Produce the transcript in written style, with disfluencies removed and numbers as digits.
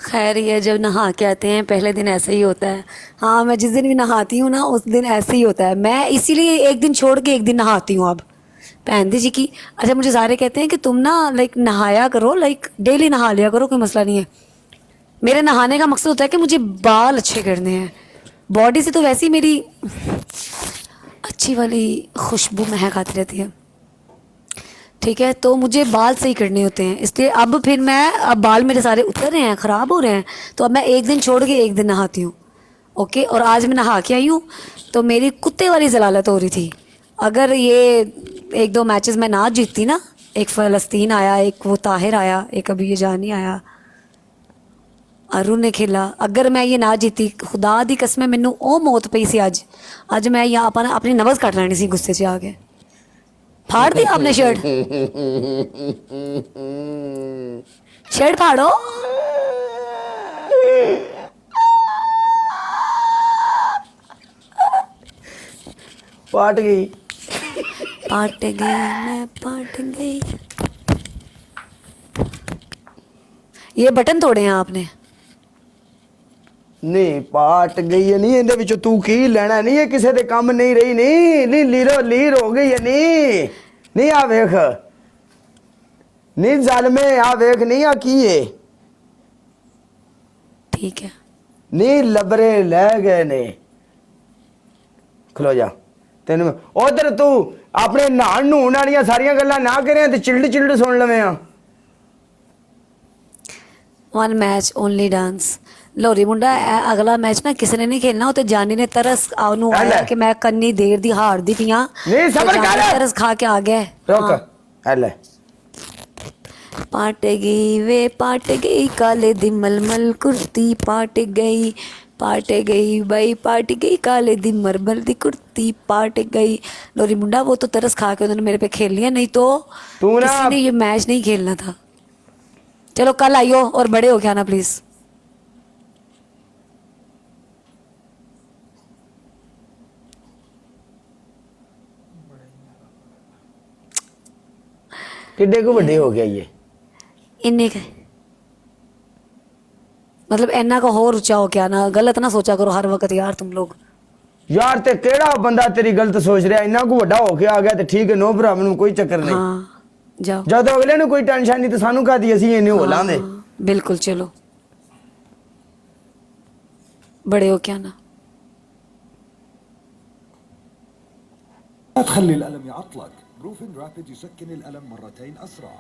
खैर ये जब नहा के आते हैं पहले दिन ऐसे ही होता है। हाँ, मैं जिस दिन भी नहाती हूँ ना उस दिन ऐसे ही होता है। मैं इसीलिए एक दिन छोड़ के एक दिन नहाती हूँ अब, पहन जी की। अच्छा, मुझे सारे कहते हैं कि तुम ना लाइक नहाया करो, लाइक डेली नहा लिया करो, कोई मसला नहीं है। मेरे नहाने का मकसद होता है कि मुझे बाल अच्छे करने हैं। बॉडी से तो वैसे ही मेरी अच्छी वाली खुशबू महक आती रहती है, ठीक है, तो मुझे बाल सही करने होते हैं, इसलिए अब फिर मैं, अब बाल मेरे सारे उतर रहे हैं, ख़राब हो रहे हैं, तो अब मैं एक दिन छोड़ के एक दिन नहाती हूँ। ओके, और आज मैं नहा के आई हूँ तो मेरी कुत्ते वाली जलालत हो रही थी। अगर ये एक दो मैचेस मैं ना जीतती ना, एक फ़लस्तीन आया, एक वो ताहिर आया, एक अभी ये जानी आया, अरुण ने खेला, अगर मैं ये ना जीती, खुदा दी कसम मैनू ओ मौत पई सी अज। अज मैं यहाँ अपनी नब्ज़ कट लैनी सी गुस्से से आके। फाड़ दी आपने शर्ट, शर्ट फाड़ो। पाट गई। पाट गई मैं पाट गई। ये बटन तोड़े हैं आपने? नहीं पाट गई है नहीं, ਇਹਦੇ ਵਿੱਚੋਂ ਤੂੰ ਕੀ ਲੈਣਾ ਨਹੀਂ, ਇਹ ਕਿਸੇ ਦੇ ਕੰਮ ਨਹੀਂ ਰਹੀ। ਨਹੀਂ ਨਹੀਂ ਲੀਰੋ ਲੀਰ ਹੋ ਗਈ ਹੈ। ਨਹੀਂ ਨਹੀਂ ਆ ਵੇਖ, ਨਹੀਂ ਜ਼ਾਲਮੇ ਆ ਵੇਖ, ਨਹੀਂ ਆ ਕੀ ਹੈ। ठीक है, ਨਹੀਂ ਲੱਭਰੇ ਲੈ ਗਏ ਨੇ। ਖਲੋ ਜਾ, ਤੈਨੂੰ ਉਧਰ ਤੂੰ ਆਪਣੇ ਨਹਾਣ ਨੂਣ ਵਾਲੀਆਂ ਸਾਰੀਆਂ ਗੱਲਾਂ ਨਾ ਕਰਿਆ ਤੇ ਚਿਲਡ ਚਿਲਡ ਸੁਣ ਲਵੇਂ ਆ। One match only dance. लोरी मुंडा अगला मैच ना किसी ने नहीं खेलना, तो जानी ने तरस आनू आया कि मैं कन्नी देर दी हार दी पियां, नहीं सबर कर, तरस खा के आ गए। रुक हले। पाट गई वे पाट गई, काले दी मलमल कुर्ती पाट गई, पाट गई भाई पाट गई, काले दी मरमल दी कुर्ती पाट गई। लोरी मुंडा वो तो तरस खा के उन्होंने मेरे पे खेल लिया, नहीं तो तू ना किसी ने ये मैच नहीं खेलना था। चलो कल आइयो और बड़े हो के आना प्लीज। किड्डे को बड़े हो गया ये इन्ने का मतलब इन्ना का और ऊंचा हो के आना, गलत ना सोचा करो हर वक्त यार तुम लोग। यार ते केड़ा बंदा तेरी गलत सोच रहा, इन्ना को बड़ा हो के आ गया तो ठीक है, नो भरा मैनू कोई चक्कर नहीं। हाँ जाओ, जब अगले ने कोई टेंशन नहीं तो सानू कह दी असी इन्हें हो लांदे। हाँ, बिल्कुल चलो बड़े हो के आना। تخلي الألم يعطلك. بروفين رابيد يسكن الألم مرتين أسرع.